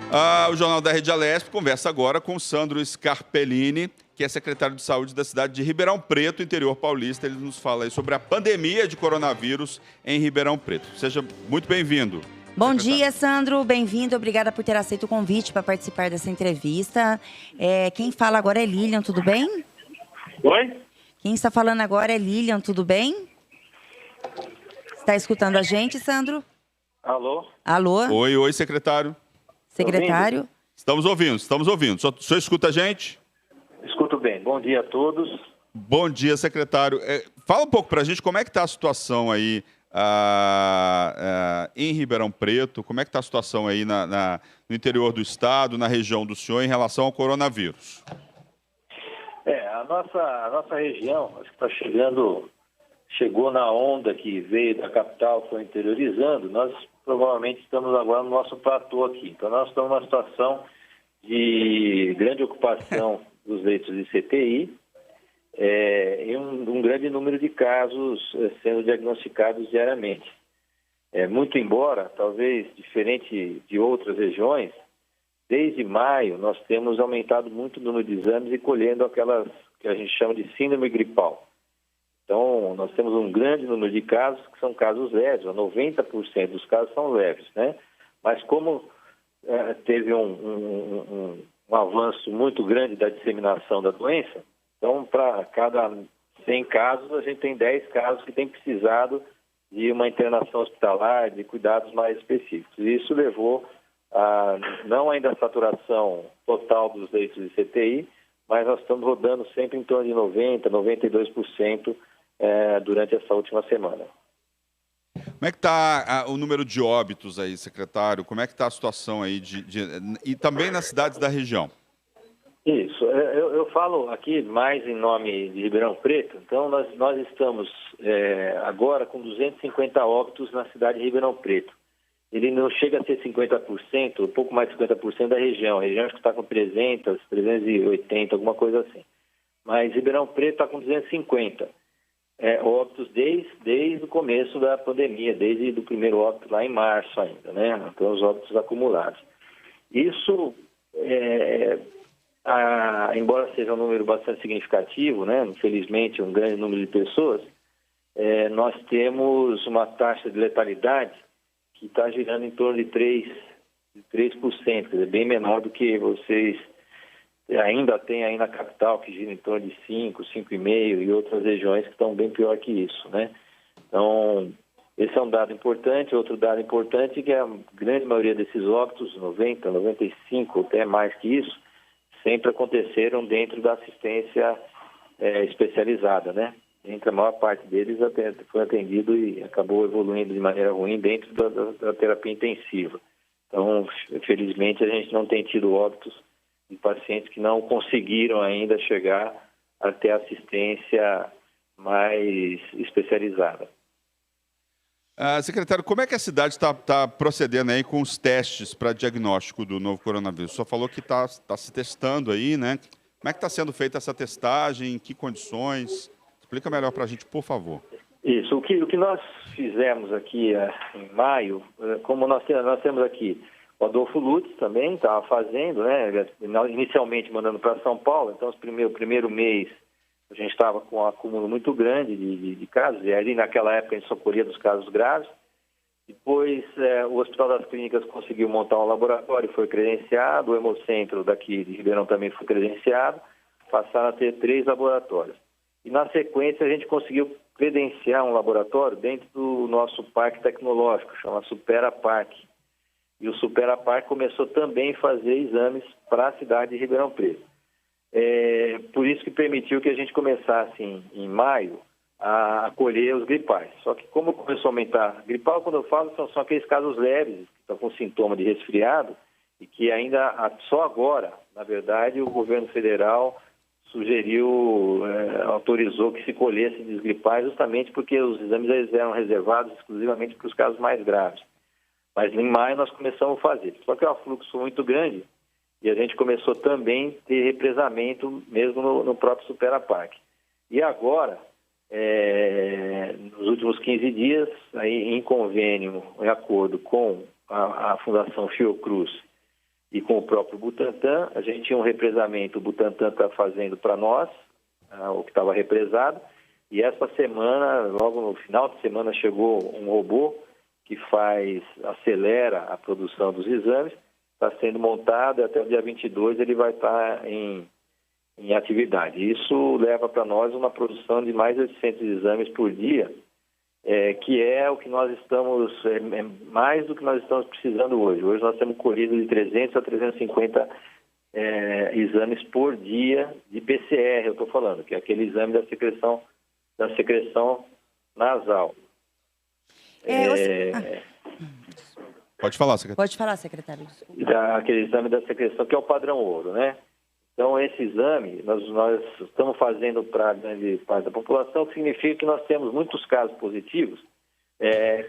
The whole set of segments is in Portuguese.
O Jornal da Rede Alesp conversa agora com Sandro Scarpellini, que é secretário de Saúde da cidade de Ribeirão Preto, interior paulista. Ele nos fala aí sobre a pandemia de coronavírus em Ribeirão Preto. Seja muito bem-vindo. Bom dia, Sandro. Bem-vindo. Obrigada por ter aceito o convite para participar dessa entrevista. Quem fala agora é Lilian, tudo bem? Oi? Quem está falando agora é Lilian, tudo bem? Está escutando a gente, Sandro? Alô? Alô? Oi, secretário. Secretário? Estamos ouvindo. O senhor escuta a gente? Escuto bem. Bom dia a todos. Bom dia, secretário. Fala um pouco para a gente como é que está a situação aí em Ribeirão Preto, como é que está a situação aí no interior do estado, na região do senhor, em relação ao coronavírus? A nossa região, acho que chegou na onda que veio da capital, foi interiorizando. Nós provavelmente estamos agora no nosso platô aqui. Então nós estamos numa situação de grande ocupação dos leitos de CTI, e um grande número de casos sendo diagnosticados diariamente. Muito embora, talvez diferente de outras regiões, desde maio nós temos aumentado muito o número de exames e colhendo aquelas que a gente chama de síndrome gripal. Então, nós temos um grande número de casos que são casos leves, 90% dos casos são leves, né? Mas como teve um avanço muito grande da disseminação da doença, então, para cada 100 casos, a gente tem 10 casos que têm precisado de uma internação hospitalar, de cuidados mais específicos. E isso levou não ainda a saturação total dos leitos de CTI, mas nós estamos rodando sempre em torno de 90%, 92% durante essa última semana. Como é que está o número de óbitos aí, secretário? Como é que está a situação aí e também nas cidades da região? Isso, eu falo aqui mais em nome de Ribeirão Preto. Então nós estamos agora com 250 óbitos na cidade de Ribeirão Preto. Ele não chega a ser 50%, um pouco mais de 50% da região. A região acho que está com 300, 380, alguma coisa assim. Mas Ribeirão Preto está com 250 óbitos desde o começo da pandemia, desde o primeiro óbito lá em março ainda, né? Então, os óbitos acumulados. Isso, embora seja um número bastante significativo, né? Infelizmente, um grande número de pessoas, nós temos uma taxa de letalidade que está girando em torno de 3%, quer dizer, bem menor do que vocês ainda tem aí na capital, que gira em torno de 5, 5,5%, e outras regiões que estão bem pior que isso, né? Então, esse é um dado importante. Outro dado importante é que a grande maioria desses óbitos, 90%, 95%, até mais que isso, sempre aconteceram dentro da assistência especializada, né? Entre a maior parte deles foi atendido e acabou evoluindo de maneira ruim dentro da terapia intensiva. Então, felizmente, a gente não tem tido óbitos de pacientes que não conseguiram ainda chegar até assistência mais especializada. Secretário, como é que a cidade está procedendo aí com os testes para diagnóstico do novo coronavírus? O senhor falou que está se testando aí, né? Como é que está sendo feita essa testagem? Em que condições? Explica melhor para a gente, por favor. Isso. O que nós fizemos aqui em maio, como nós temos aqui o Adolfo Lutz também estava fazendo, né? Inicialmente mandando para São Paulo. Então, o primeiro mês a gente estava com um acúmulo muito grande de casos, e ali naquela época a gente socorria dos casos graves. Depois o Hospital das Clínicas conseguiu montar um laboratório, foi credenciado, o Hemocentro daqui de Ribeirão também foi credenciado, passaram a ter 3 laboratórios. E na sequência a gente conseguiu credenciar um laboratório dentro do nosso parque tecnológico, chama Supera Parque. E o Supera Parque começou também a fazer exames para a cidade de Ribeirão Preto. Por isso que permitiu que a gente começasse em maio a colher os gripais. Só que como começou a aumentar, gripal, quando eu falo, são aqueles casos leves, que estão com sintoma de resfriado, e que ainda, só agora, na verdade, o governo federal autorizou que se colhesse esses gripais, justamente porque os exames eles eram reservados exclusivamente para os casos mais graves. Mas em maio nós começamos a fazer. Só que é um fluxo muito grande e a gente começou também a ter represamento mesmo no próprio Supera Parque. E agora, nos últimos 15 dias, aí, em convênio, em acordo com a Fundação Fiocruz e com o próprio Butantan. A gente tinha um represamento, o Butantan está fazendo para nós, o que estava represado, e essa semana, logo no final de semana, chegou um robô que acelera a produção dos exames, está sendo montado e até o dia 22 ele vai estar em atividade. Isso leva para nós uma produção de mais de 800 exames por dia, que é o que nós estamos, mais do que nós estamos precisando hoje. Hoje nós temos colhido de 300 a 350 exames por dia de PCR, eu estou falando, que é aquele exame da secreção nasal. Pode falar, secretário. Pode falar, secretário. Desculpa. Aquele exame da secreção, que é o padrão ouro, né? Então, esse exame nós estamos fazendo para a grande parte da população, que significa que nós temos muitos casos positivos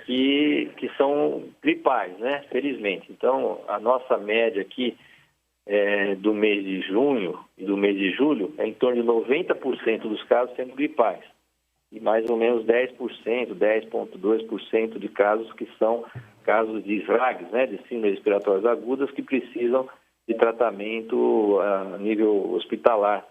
que são gripais, né? Felizmente. Então, a nossa média aqui do mês de junho e do mês de julho é em torno de 90% dos casos sendo gripais. E mais ou menos 10%, 10,2% de casos que são casos de SRAGs, né? De síndrome respiratórias agudas, que precisam de tratamento a nível hospitalar,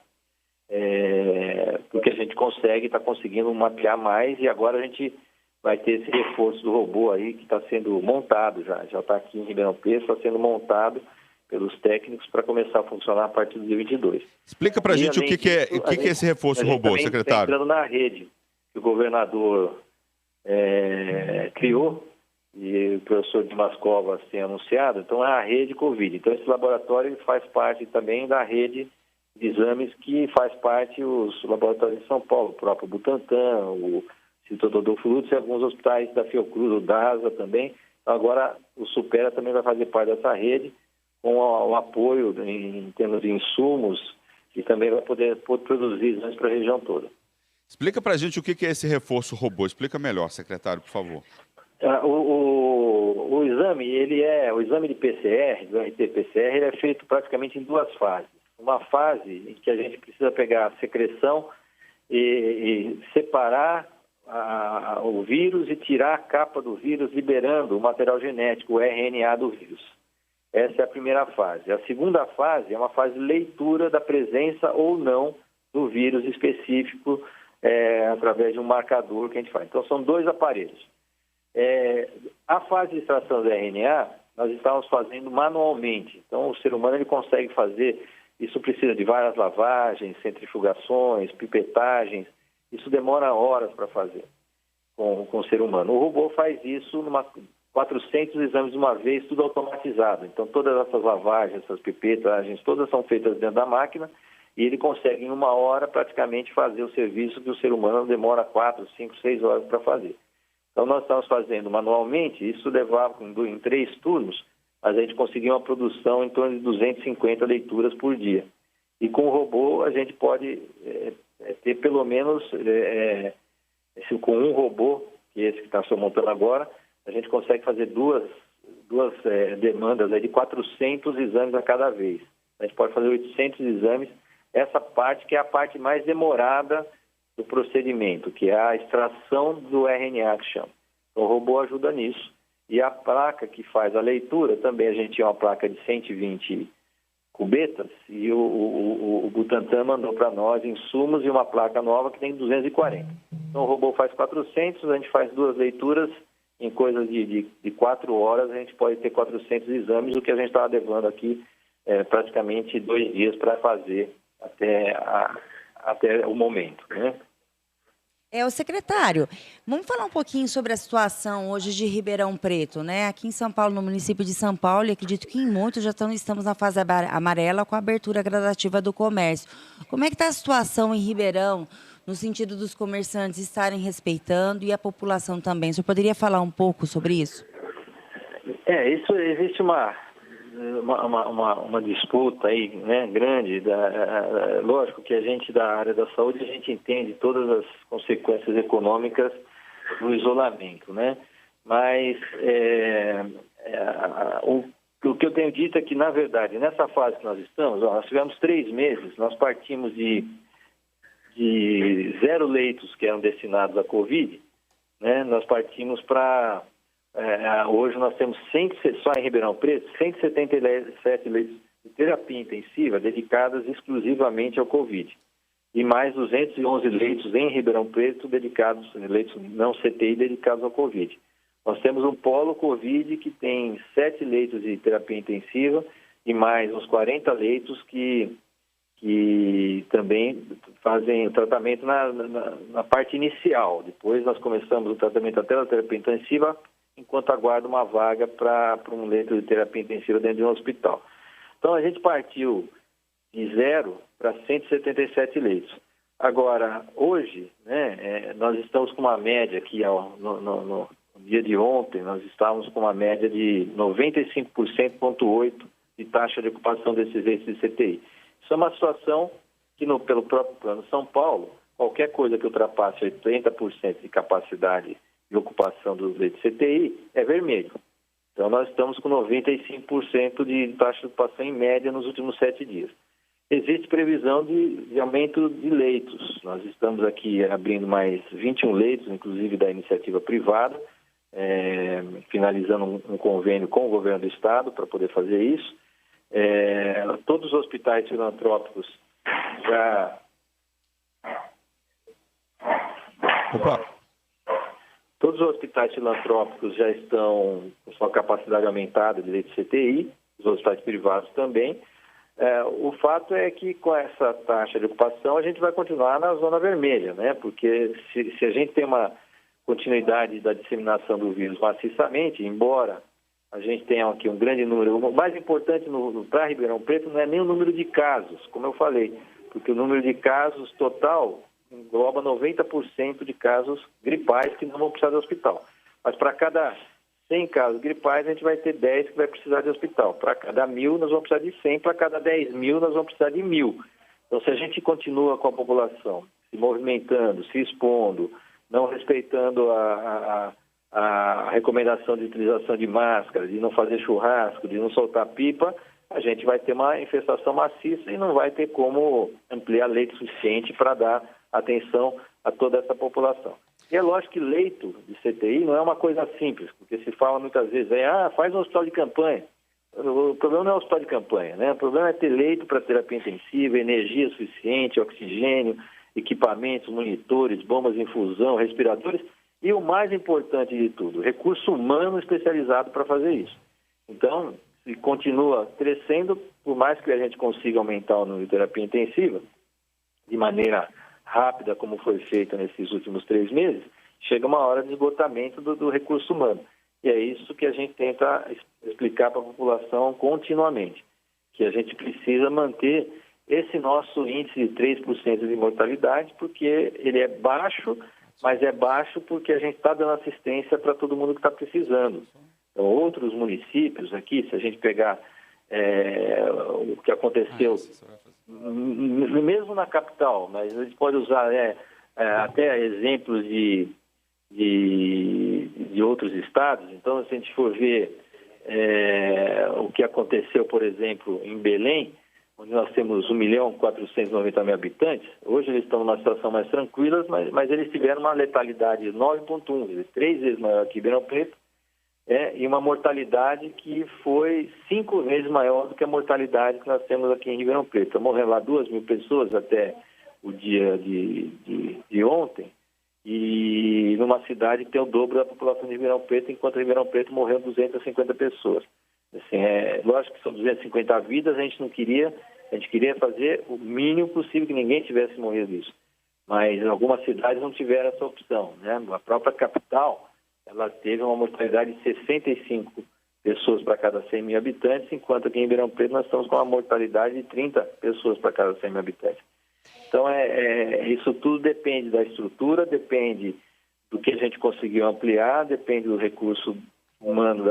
porque a gente está conseguindo mapear mais, e agora a gente vai ter esse reforço do robô aí que está sendo montado já está aqui em Ribeirão Preto, está sendo montado pelos técnicos para começar a funcionar a partir do dia 22. Explica para a gente o que é esse reforço robô, secretário. Está entrando na rede que o governador criou, e o professor Dimas Covas tem anunciado. Então, é a rede Covid. Então, esse laboratório faz parte também da rede de exames que faz parte os laboratórios de São Paulo, o próprio Butantan, o Instituto Adolfo Lutz e alguns hospitais da Fiocruz, o DASA também. Então, agora, o Supera também vai fazer parte dessa rede, com o apoio em termos de insumos, e também vai poder produzir exames para a região toda. Explica para a gente o que é esse reforço robô. Explica melhor, secretário, por favor. O exame, o exame de PCR, do RT-PCR, ele é feito praticamente em duas fases. Uma fase em que a gente precisa pegar a secreção e separar o vírus e tirar a capa do vírus, liberando o material genético, o RNA do vírus. Essa é a primeira fase. A segunda fase é uma fase de leitura da presença ou não do vírus específico, através de um marcador que a gente faz. Então, são dois aparelhos. A fase de extração do RNA, nós estávamos fazendo manualmente. Então, o ser humano ele consegue fazer, isso precisa de várias lavagens, centrifugações, pipetagens, isso demora horas para fazer com o ser humano. O robô faz isso 400 exames de uma vez, tudo automatizado. Então, todas essas lavagens, essas pipetagens, todas são feitas dentro da máquina, e ele consegue em 1 hora praticamente fazer o serviço que o ser humano demora 4, 5, 6 horas para fazer. Então, nós estamos fazendo manualmente, isso levava em 3 turnos, mas a gente conseguiu uma produção em torno de 250 leituras por dia. E com o robô, a gente pode ter pelo menos, com um robô, que é esse que está se montando agora, a gente consegue fazer duas demandas de 400 exames a cada vez. A gente pode fazer 800 exames, essa parte que é a parte mais demorada do procedimento, que é a extração do RNA, que chama. Então, o robô ajuda nisso. E a placa que faz a leitura, também a gente tinha uma placa de 120 cubetas, e o Butantan mandou para nós insumos e uma placa nova que tem 240. Então, o robô faz 400, a gente faz 2 leituras, em coisa de 4 horas, a gente pode ter 400 exames, o que a gente estava levando aqui praticamente 2 dias para fazer até o momento, né? O secretário, vamos falar um pouquinho sobre a situação hoje de Ribeirão Preto, né? Aqui em São Paulo, no município de São Paulo, e acredito que em muitos já estamos na fase amarela com a abertura gradativa do comércio. Como é que está a situação em Ribeirão, no sentido dos comerciantes estarem respeitando e a população também? O senhor poderia falar um pouco sobre isso? Isso existe uma disputa aí, né, grande. Lógico que a gente da área da saúde, a gente entende todas as consequências econômicas do isolamento, né? Mas o que eu tenho dito é que, na verdade, nessa fase que nós estamos, nós tivemos 3 meses, nós partimos de 0 leitos que eram destinados à Covid, né? Nós partimos para Hoje nós temos só em Ribeirão Preto 177 leitos de terapia intensiva dedicadas exclusivamente ao Covid. E mais 211 leitos em Ribeirão Preto leitos não CTI dedicados ao Covid. Nós temos um polo Covid que tem 7 leitos de terapia intensiva e mais uns 40 leitos que também fazem o tratamento na parte inicial. Depois nós começamos o tratamento até da terapia intensiva, enquanto aguarda uma vaga para um leito de terapia intensiva dentro de um hospital. Então a gente partiu de 0 para 177 leitos. Agora, hoje, nós estamos com uma média aqui, no dia de ontem, nós estávamos com uma média de 95,8% de taxa de ocupação desses leitos de CTI. Isso é uma situação que, pelo próprio Plano São Paulo, qualquer coisa que ultrapasse 80% de capacidade de ocupação dos leitos de CTI é vermelho. Então, nós estamos com 95% de taxa de ocupação em média nos últimos 7 dias. Existe previsão de aumento de leitos. Nós estamos aqui abrindo mais 21 leitos, inclusive da iniciativa privada, finalizando um convênio com o governo do estado para poder fazer isso. Todos os hospitais filantrópicos já... Todos os hospitais filantrópicos já estão com sua capacidade aumentada de leitos CTI, os hospitais privados também. O fato é que com essa taxa de ocupação a gente vai continuar na zona vermelha, né? Porque se a gente tem uma continuidade da disseminação do vírus maciçamente, embora a gente tenha aqui um grande número, o mais importante para Ribeirão Preto não é nem o número de casos, como eu falei, porque o número de casos total engloba 90% de casos gripais que não vão precisar de hospital. Mas para cada 100 casos gripais, a gente vai ter 10 que vai precisar de hospital. Para cada 1.000, nós vamos precisar de 100. Para cada 10.000, nós vamos precisar de 1.000. Então, se a gente continua com a população se movimentando, se expondo, não respeitando a recomendação de utilização de máscara, de não fazer churrasco, de não soltar pipa, a gente vai ter uma infestação maciça e não vai ter como ampliar leito suficiente para dar atenção a toda essa população. E é lógico que leito de CTI não é uma coisa simples, porque se fala muitas vezes, faz um hospital de campanha. O problema não é o hospital de campanha, né? O problema é ter leito para terapia intensiva, energia suficiente, oxigênio, equipamentos, monitores, bombas de infusão, respiradores e o mais importante de tudo, recurso humano especializado para fazer isso. Então, se continua crescendo, por mais que a gente consiga aumentar o número de terapia intensiva, de maneira rápida, como foi feito nesses últimos 3 meses, chega uma hora de esgotamento do recurso humano. E é isso que a gente tenta explicar para a população continuamente, que a gente precisa manter esse nosso índice de 3% de mortalidade, porque ele é baixo, mas é baixo porque a gente está dando assistência para todo mundo que está precisando. Então, outros municípios aqui, se a gente pegar o que aconteceu, mesmo na capital, mas a gente pode usar até exemplos de outros estados. Então, se a gente for ver o que aconteceu, por exemplo, em Belém, onde nós temos 1.490.000 habitantes, hoje eles estão numa situação mais tranquila, mas eles tiveram uma letalidade de 9,1, 3 vezes maior que Ribeirão Preto, e uma mortalidade que foi 5 vezes maior do que a mortalidade que nós temos aqui em Ribeirão Preto. Estão morrendo lá 2.000 pessoas até o dia de ontem, e numa cidade que tem o dobro da população de Ribeirão Preto, enquanto Ribeirão Preto morreu 250 pessoas. Assim, lógico que são 250 vidas, a gente queria fazer o mínimo possível que ninguém tivesse morrido disso. Mas algumas cidades não tiveram essa opção, né? A própria capital, ela teve uma mortalidade de 65 pessoas para cada 100.000 habitantes, enquanto aqui em Ribeirão Preto nós estamos com uma mortalidade de 30 pessoas para cada 100.000 habitantes. Então, isso tudo depende da estrutura, depende do que a gente conseguiu ampliar, depende do recurso humano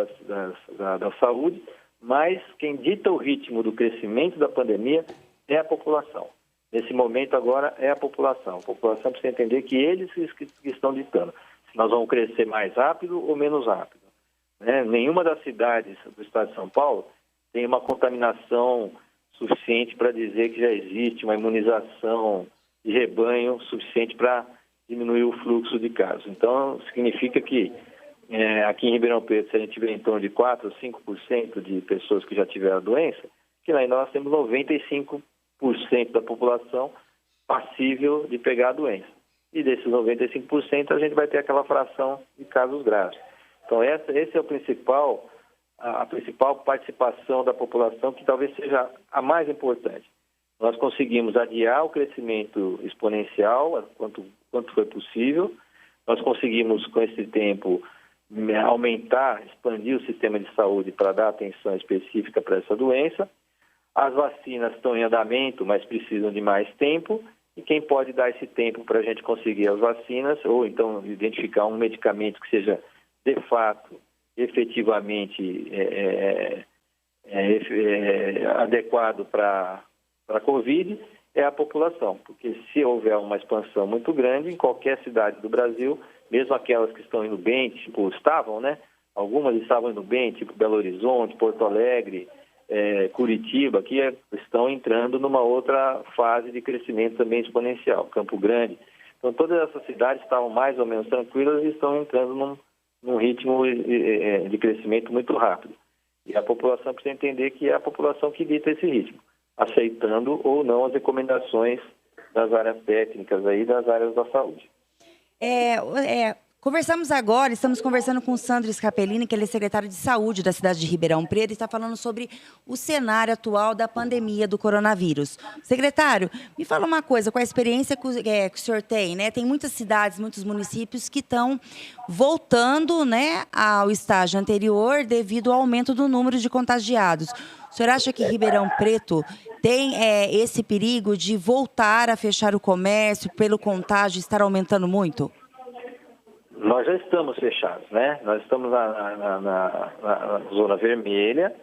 da saúde, mas quem dita o ritmo do crescimento da pandemia é a população. Nesse momento agora é a população. A população precisa entender que eles que estão ditando se nós vamos crescer mais rápido ou menos rápido, né? Nenhuma das cidades do estado de São Paulo tem uma contaminação suficiente para dizer que já existe uma imunização de rebanho suficiente para diminuir o fluxo de casos. Então, significa que aqui em Ribeirão Preto, se a gente tiver em torno de 4% ou 5% de pessoas que já tiveram a doença, que lá nós temos 95% da população passível de pegar a doença. E desses 95%, a gente vai ter aquela fração de casos graves. Então, esse é a principal participação da população, que talvez seja a mais importante. Nós conseguimos adiar o crescimento exponencial, quanto foi possível. Nós conseguimos, com esse tempo, aumentar, expandir o sistema de saúde para dar atenção específica para essa doença. As vacinas estão em andamento, mas precisam de mais tempo. E quem pode dar esse tempo para a gente conseguir as vacinas, ou então identificar um medicamento que seja, de fato, efetivamente adequado para a Covid, é a população. Porque se houver uma expansão muito grande, em qualquer cidade do Brasil, mesmo aquelas que estão indo bem, tipo, estavam, né? Algumas estavam indo bem, tipo Belo Horizonte, Porto Alegre, Curitiba, que estão entrando numa outra fase de crescimento também exponencial, Campo Grande. Então, todas essas cidades estavam mais ou menos tranquilas e estão entrando num ritmo de crescimento muito rápido. E a população precisa entender que é a população que dita esse ritmo, aceitando ou não as recomendações das áreas técnicas aí, das áreas da saúde. Conversamos agora, estamos conversando com o Sandro Scarpellini, que ele é secretário de Saúde da cidade de Ribeirão Preto, e está falando sobre o cenário atual da pandemia do coronavírus. Secretário, me fala uma coisa, com a experiência que o senhor tem, né? Tem muitas cidades, muitos municípios que estão voltando, né, ao estágio anterior devido ao aumento do número de contagiados. O senhor acha que Ribeirão Preto tem esse perigo de voltar a fechar o comércio pelo contágio estar aumentando muito? Nós já estamos fechados, né? Nós estamos na zona vermelha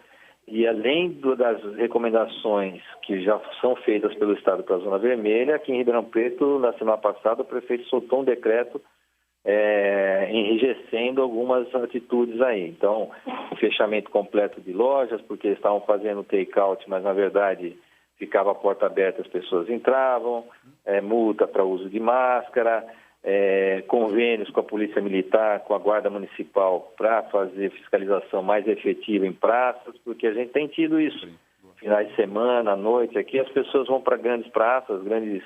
e, além das recomendações que já são feitas pelo Estado para a zona vermelha, aqui em Ribeirão Preto, na semana passada, o prefeito soltou um decreto enrijecendo algumas atitudes aí. Então, fechamento completo de lojas, porque estavam fazendo take-out, mas, na verdade, ficava a porta aberta, as pessoas entravam, multa para uso de máscara, convênios com a Polícia Militar, com a Guarda Municipal para fazer fiscalização mais efetiva em praças, porque a gente tem tido isso. Finais de semana, à noite, aqui as pessoas vão para grandes praças, grandes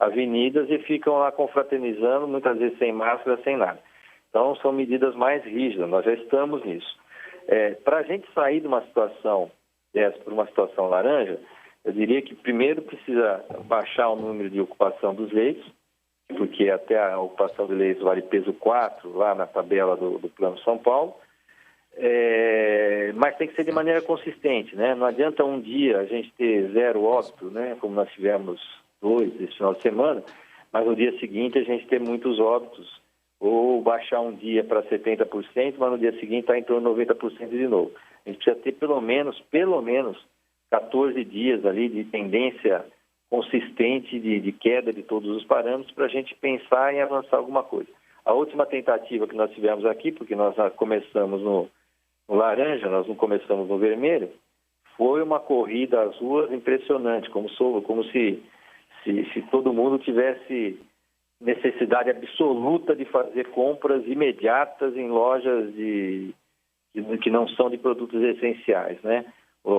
avenidas e ficam lá confraternizando, muitas vezes sem máscara, sem nada. Então, são medidas mais rígidas, nós já estamos nisso. Para a gente sair de uma situação dessa por uma situação laranja, eu diria que primeiro precisa baixar o número de ocupação dos leitos, porque até a ocupação de leitos vale peso 4, lá na tabela do Plano São Paulo, mas tem que ser de maneira consistente, né? Não adianta um dia a gente ter 0 óbito, né? Como nós tivemos 2 esse final de semana, mas no dia seguinte a gente ter muitos óbitos, ou baixar um dia para 70%, mas no dia seguinte está em torno de 90% de novo. A gente precisa ter pelo menos 14 dias ali de tendência consistente de queda de todos os parâmetros para a gente pensar em avançar alguma coisa. A última tentativa que nós tivemos aqui, porque nós começamos no laranja, nós não começamos no vermelho, foi uma corrida às ruas impressionante, como se todo mundo tivesse necessidade absoluta de fazer compras imediatas em lojas que não são de produtos essenciais, né?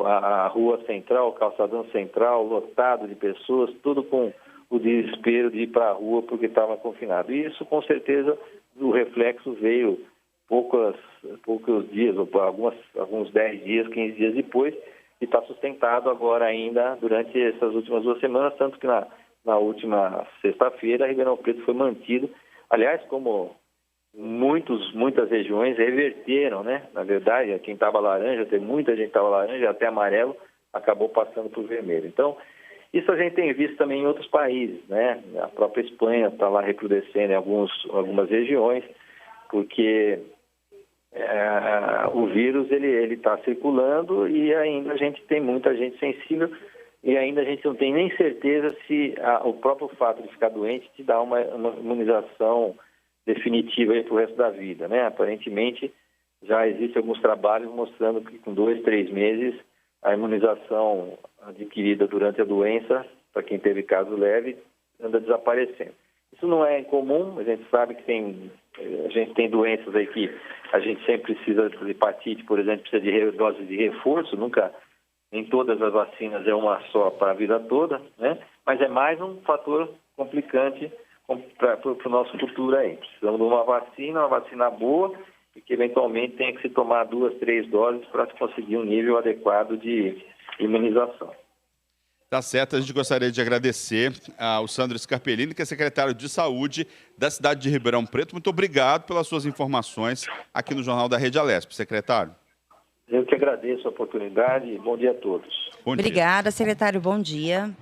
A rua central, o calçadão central, lotado de pessoas, tudo com o desespero de ir para a rua porque estava confinado. E isso, com certeza, o reflexo veio poucos dias, alguns 10 dias, 15 dias depois, e está sustentado agora ainda durante essas últimas 2 semanas, tanto que na última sexta-feira, Ribeirão Preto foi mantido, aliás, como muitas regiões reverteram, né? Na verdade, quem estava laranja, tem muita gente que estava laranja, até amarelo, acabou passando para o vermelho. Então, isso a gente tem visto também em outros países, né? A própria Espanha está lá recrudescendo em algumas regiões, porque o vírus ele está circulando e ainda a gente tem muita gente sensível e ainda a gente não tem nem certeza se o próprio fato de ficar doente te dá uma imunização definitiva para o resto da vida, né? Aparentemente, já existem alguns trabalhos mostrando que com 2, 3 meses a imunização adquirida durante a doença, para quem teve caso leve, anda desaparecendo. Isso não é incomum, a gente sabe que a gente tem doenças aí que a gente sempre precisa de hepatite, por exemplo, precisa de dose de reforço, nem todas as vacinas é uma só para a vida toda, né? Mas é mais um fator complicante para o nosso futuro aí. Precisamos de uma vacina boa, e que eventualmente tenha que se tomar 2, 3 doses para se conseguir um nível adequado de imunização. Tá certo, a gente gostaria de agradecer ao Sandro Scarpellini, que é secretário de Saúde da cidade de Ribeirão Preto. Muito obrigado pelas suas informações aqui no Jornal da Rede Alesp, secretário. Eu que agradeço a oportunidade e bom dia a todos. Bom dia. Obrigada, secretário. Bom dia.